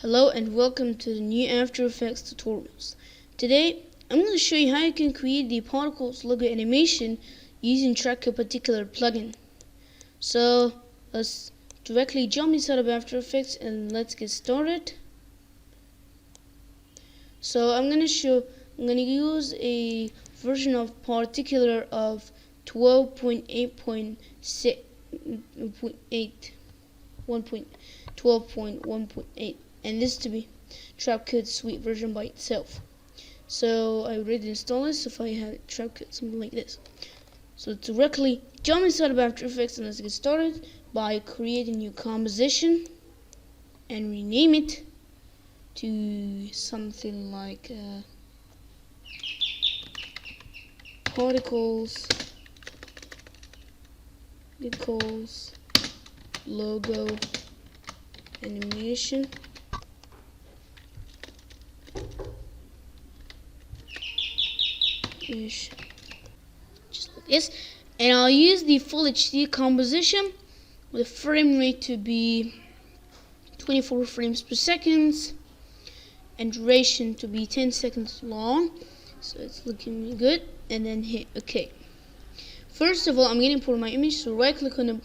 Hello and welcome to the new After Effects tutorials. Today I'm going to show you how you can create the particles logo animation using Track a particular plugin. So let's directly jump inside of After Effects and let's get started. So I'm going to use a version of particular of 12.8, and this to be TrapCut Suite version by itself. So I already installed it. So if I have TrapCut, something like this. So directly jump inside of After Effects and let's get started by creating a new composition and rename it to something like particles logo animation. Just like this, and I'll use the full HD composition with a frame rate to be 24 frames per second and duration to be 10 seconds long. So it's looking good, and then hit OK. First of all, I'm going to import my image, so right click on the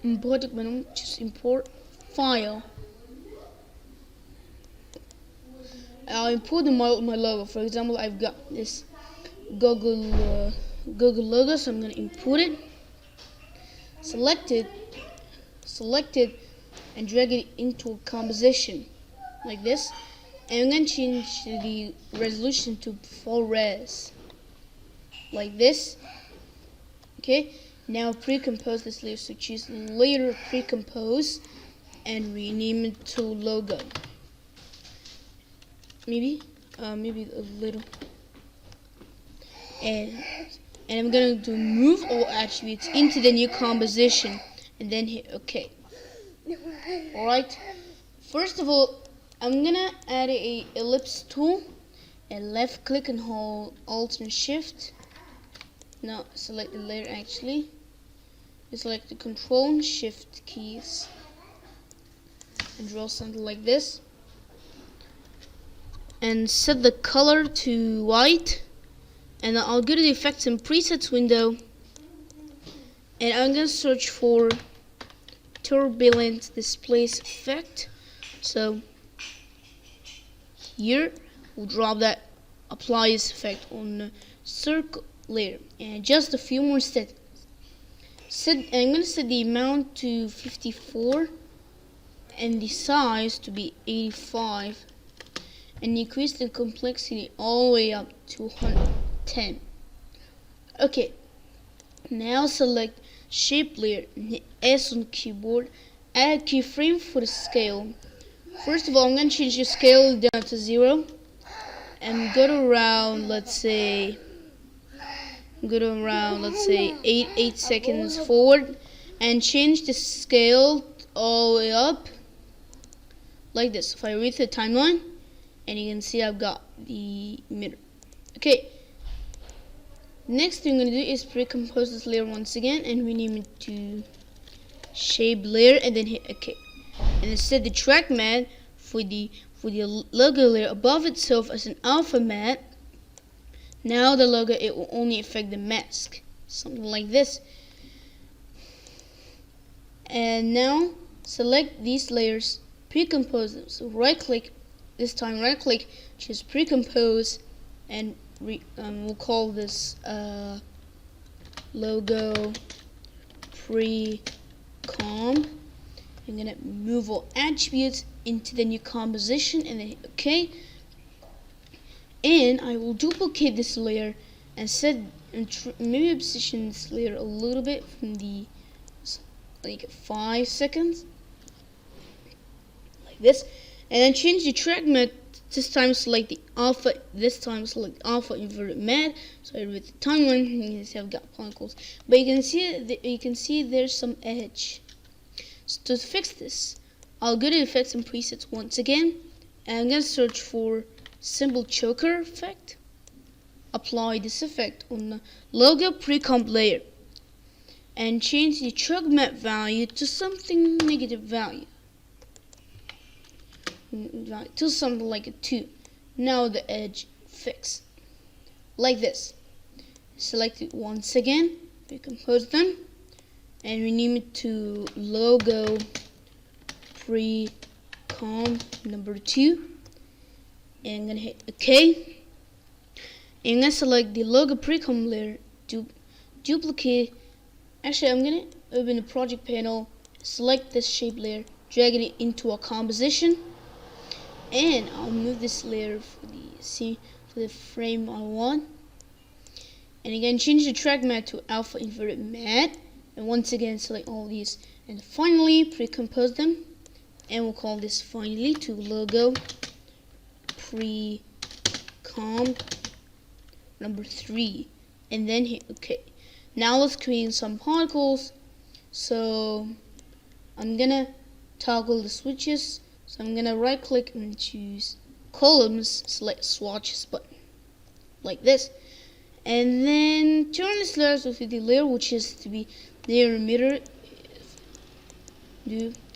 import menu, just import file. I'll import my logo. For example, I've got this Google logo, so I'm going to import it, select it, and drag it into a composition like this. And I'm going to change the resolution to full res, like this. Okay, now pre-compose this layer, so choose layer pre-compose and rename it to logo. Maybe a little, and I'm going to move all attributes into the new composition and then hit OK. Alright, first of all, I'm gonna add a ellipse tool and left click and hold Alt and Shift. Now select the layer, actually select the Control and Shift keys and draw something like this. And set the color to white, and I'll go to the effects and presets window, and I'm going to search for turbulent displace effect. So here we'll drop that apply this effect on the circle layer, and just a few more settings. I'm going to set the amount to 54 and the size to be 85. And increase the complexity all the way up to 110. Okay, now select shape layer and hit S on keyboard. Add keyframe for the scale. First of all, I'm going to change the scale down to 0 and go to around, let's say 8 seconds forward, and change the scale all the way up like this. If I read the timeline, and you can see I've got the mirror. Okay, next thing I'm going to do is pre-compose this layer once again and rename it to shape layer, and then hit OK. And then set the track matte for the logo layer above itself as an alpha matte. Now the logo, it will only affect the mask, something like this. And now select these layers, pre-compose them. So right click. This time right click, choose pre-compose, and we'll call this logo pre-com. I'm gonna move all attributes into the new composition and then hit OK. And I will duplicate this layer and set maybe position this layer a little bit from the like 5 seconds like this. And then change the track matte. This time select the alpha. This time select alpha inverted matte. So I read the timeline. You can see I've got particles, but you can see there's some edge. So to fix this, I'll go to effects and presets once again, and I'm gonna search for symbol choker effect. Apply this effect on the logo pre-comp layer, and change the track matte value to something negative value. to something like a 2. Now the edge fix like this. Select it once again, recompose them, and rename it to logo pre-com number 2. And I'm gonna hit OK. And I'm gonna select the logo pre-com layer, duplicate. Actually, I'm gonna open the project panel, select this shape layer, dragging it into a composition, and I'll move this layer for the frame I want. And again, change the track matte to alpha inverted matte, and once again select all these, and finally pre-compose them, and we'll call this finally to logo pre-com number 3, and then hit OK. Now let's create some particles. So I'm gonna toggle the switches. So I'm gonna right click and choose columns, select swatches button like this, and then turn this layer to the layer which is to be layer emitter.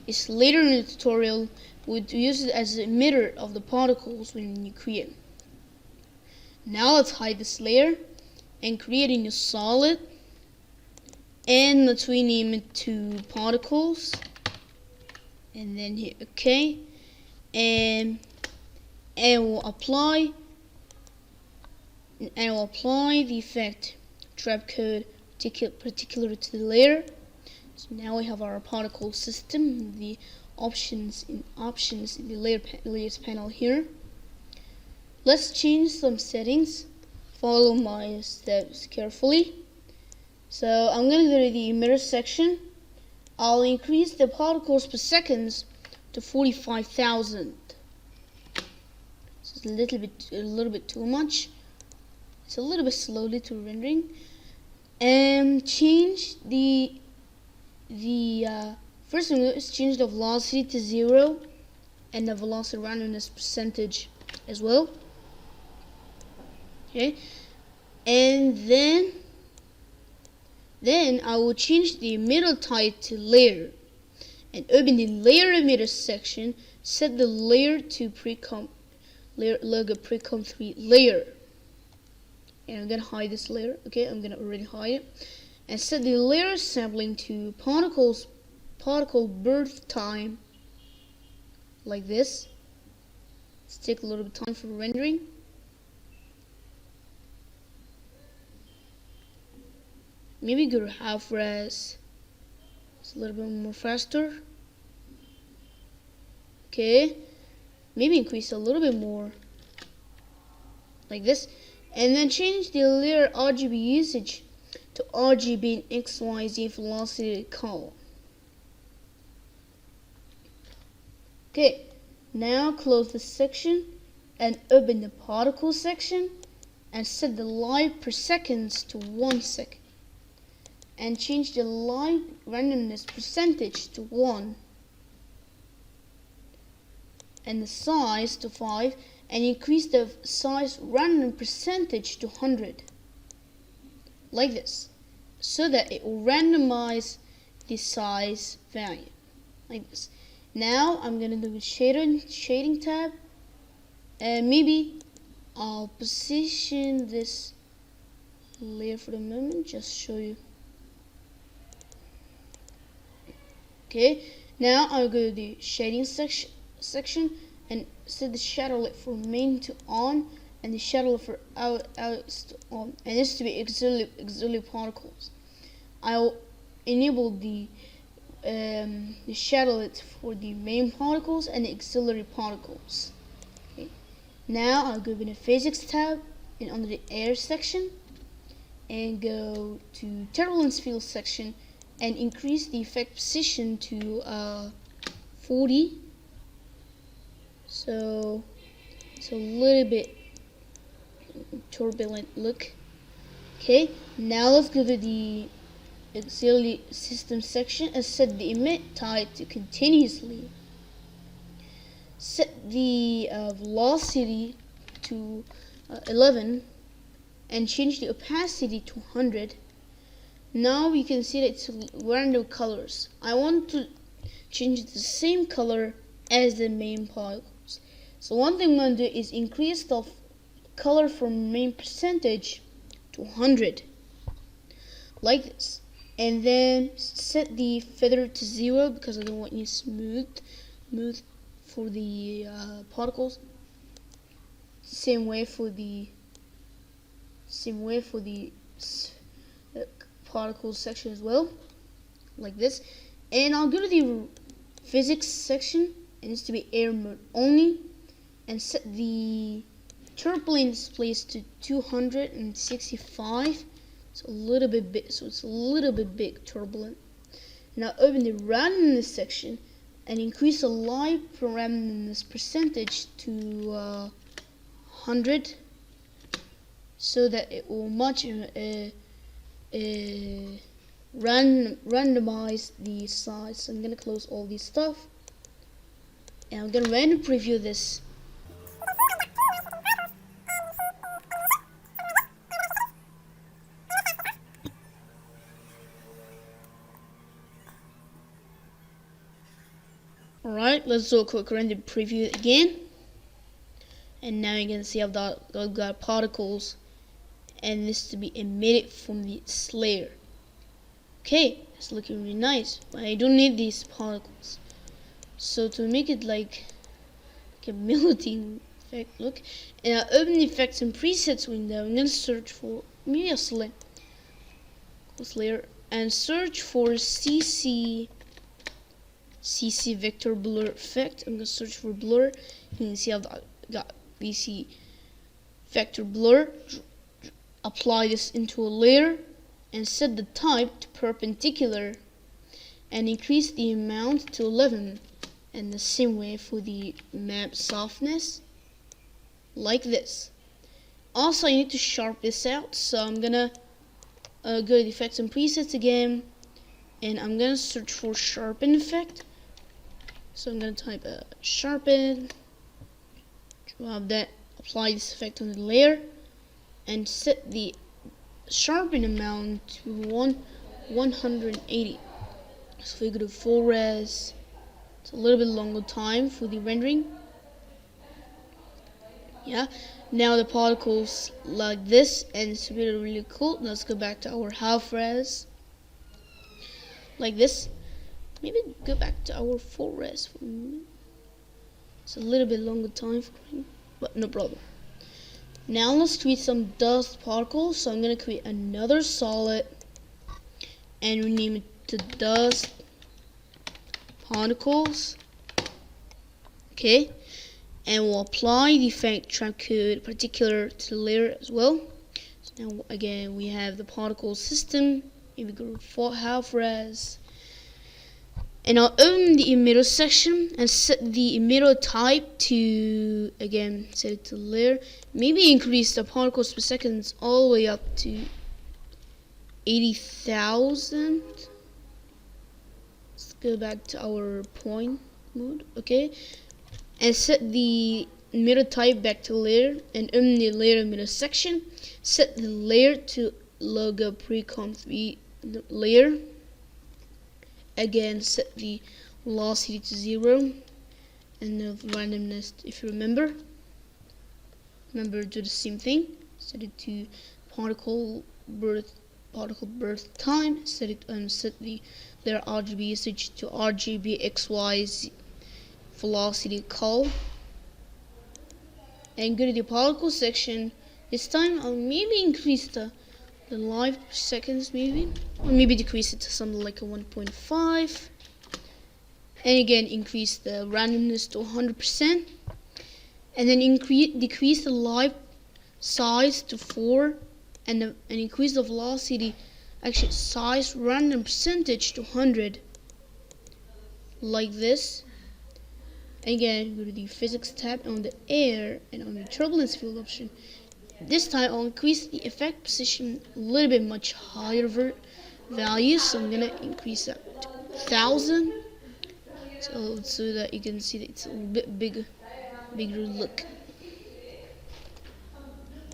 It's later in the tutorial we'd use it as an emitter of the particles when you create. Now let's hide this layer and create a new solid, and let's rename it to particles, and then hit OK, and we'll apply the effect trap code particular to the layer. So now we have our particle system, the options in the layers panel here. Let's change some settings. Follow my steps carefully. So I'm going to go to the emitter section. I'll increase the particles per second to 45,000. It's a little bit too much. It's a little bit slowly to rendering. And change first thing is change the velocity to 0 and the velocity randomness percentage as well. Okay, and then I will change the emitter type to layer, and open the layer emitter section. Set the layer to logo pre-com 3 layer, and I'm gonna hide this layer. Okay, I'm gonna already hide it, and set the layer sampling to particle birth time like this. Let's take a little bit of time for rendering. Maybe go to half res. It's a little bit more faster. Okay, maybe increase a little bit more like this, and then change the layer RGB usage to RGB in XYZ velocity column. Okay, now close this section and open the particle section and set the light per second to 1 second, and change the light randomness percentage to 1 and the size to 5, and increase the size random percentage to 100 like this, so that it will randomize the size value like this. Now I'm gonna do a shading tab, and maybe I'll position this layer for the moment, just show you. Okay, now I'll go to the shading section and set the shadow light for main to on, and the shadow light for out to on, and this to be auxiliary particles. I'll enable the shadow light for the main particles and the auxiliary particles. Okay, now I'll go in the physics tab and under the air section, and go to turbulence field section and increase the effect position to 40. So it's a little bit turbulent look. Okay, now let's go to the auxiliary system section and set the emit type to continuously. Set the velocity to 11 and change the opacity to 100. Now we can see that it's random colors. I want to change the same color as the main particles. So one thing I'm going to do is increase the color from main percentage to 100, like this, and then set the feather to 0 because I don't want you smooth for the particles. Same way for the particles section as well, like this. And I'll go to the physics section. It needs to be air mode only, and set the turbulence place to 265. It's a little bit big, so it's a little bit big turbulent. Now open the randomness section and increase the live randomness percentage to 100, so that it will randomize the size. So I'm gonna close all this stuff, and I'm gonna random preview this. Alright, let's do a quick random preview again. And now you can see I've got particles, and this to be emitted from this layer. Okay, it's looking really nice, but I don't need these particles. So to make it like a melting effect, look, and I open the effects and presets window. I'm gonna search for maybe a select this layer and search for CC vector blur effect. I'm gonna search for blur. You can see I've got VC vector blur. Apply this into a layer and set the type to perpendicular and increase the amount to 11. And the same way for the map softness, like this. Also, I need to sharpen this out, so I'm gonna go to the effects and presets again, and I'm gonna search for sharpen effect. So I'm gonna type sharpen, drop that, apply this effect on the layer, and set the sharpen amount to 180. So if we go to full res, it's a little bit longer time for the rendering. Yeah, now the particles like this, and it's really, really cool. Let's go back to our half res, like this. Maybe go back to our full res for a minute. It's a little bit longer time for me, but no problem. Now let's create some dust particles. So I'm gonna create another solid and rename it to dust particles. Okay, and we'll apply the effect transcode particular to the layer as well. So now again we have the particle system. If we go for half res, and I'll open the emitter section and set the emitter type to, again, set it to layer. Maybe increase the particles per second all the way up to 80,000. Let's go back to our point mode, okay? And set the emitter type back to layer, and open the layer emitter section. Set the layer to logo pre-conf layer. Again, set the velocity to 0 and the randomness, if you remember to do the same thing. Set it to particle birth time. Set the layer RGB usage to RGB XY velocity call, and go to the particle section. This time I'll maybe increase the live per seconds, maybe, or maybe decrease it to something like a 1.5, and again increase the randomness to 100%, and then decrease the live size to 4, and increase the velocity, actually size random percentage to 100, like this. Again, go to the physics tab on the air and on the turbulence field option. This time I'll increase the effect position a little bit much higher value, so I'm gonna increase that to 1000, so that you can see that it's a little bit bigger look.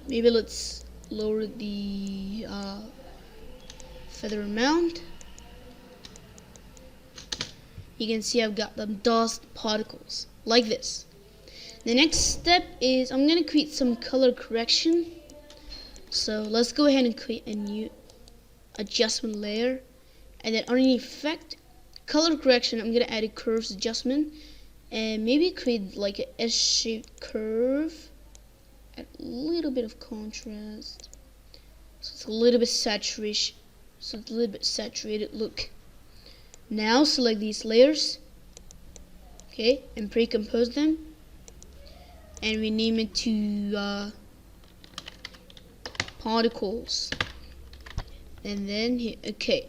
Maybe let's lower the feather amount. You can see I've got the dust particles like this. The next step is I'm gonna create some color correction. So let's go ahead and create a new adjustment layer, and then underneath effect, color correction, I'm gonna add a curves adjustment, and maybe create like a S-shaped curve, add a little bit of contrast, so it's a little bit saturation, so it's a little bit saturated look. Now select these layers, okay, and pre-compose them, and rename it to particles, and then hit OK.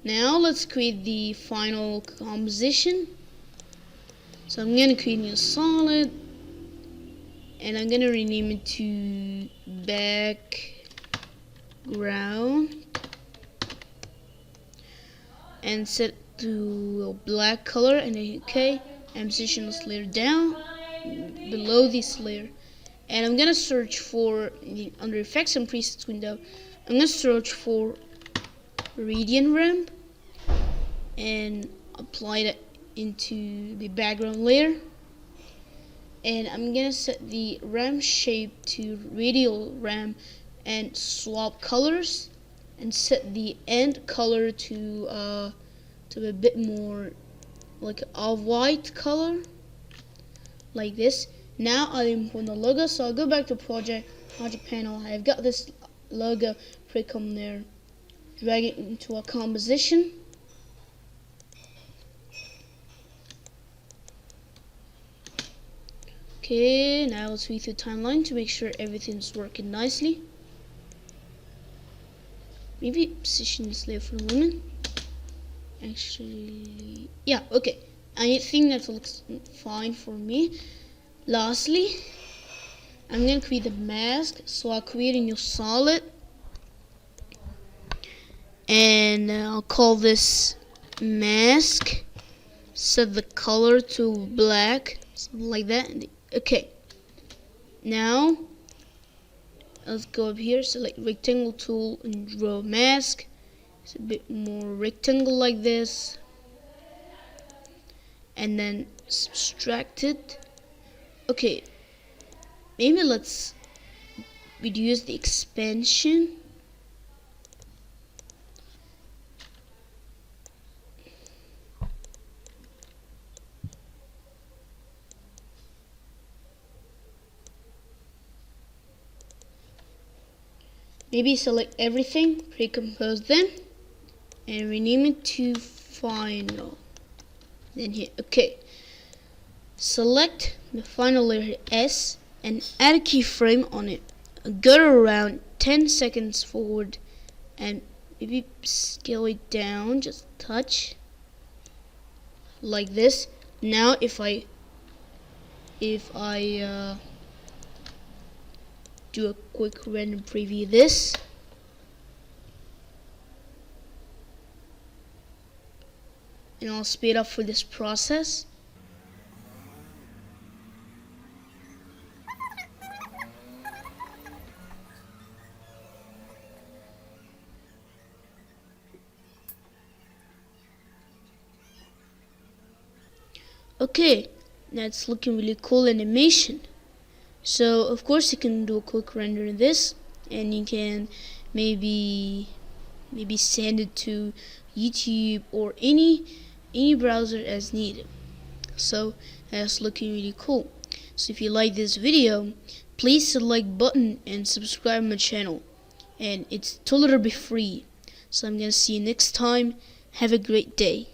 Now let's create the final composition. So I'm gonna create a new solid, and I'm gonna rename it to background, and set to a black color, and then hit OK, and position this layer down below this layer. And I'm gonna search for, under effects and presets window, I'm gonna search for radian ramp and apply that into the background layer. And I'm gonna set the ramp shape to radial ramp and swap colors, and set the end color to a bit more like a white color, like this. Now I'll import the logo, so I'll go back to project panel. I've got this logo pre-com there, drag it into a composition, okay. Now let's read through timeline to make sure everything's working nicely. Maybe position this layer for a moment. Actually, yeah, okay, I think that looks fine for me. Lastly, I'm going to create a mask, so I'll create a new solid, and I'll call this mask, set the color to black, something like that. Okay, now let's go up here, select rectangle tool and draw a mask. It's a bit more rectangle like this, and then subtract it. Okay, maybe let's reduce the expansion. Maybe select everything, pre-compose them, and rename it to final. Then hit OK. Select the final layer, hit S, and add a keyframe on it. Go to around 10 seconds forward, and maybe scale it down just a touch, like this. Now if I do a quick random preview this, and I'll speed up for this process. Okay, that's looking really cool animation. So of course you can do a quick render in this, and you can maybe send it to YouTube or any browser as needed. So that's looking really cool. So if you like this video, please hit the like button and subscribe my channel, and it's totally free. So I'm gonna see you next time. Have a great day.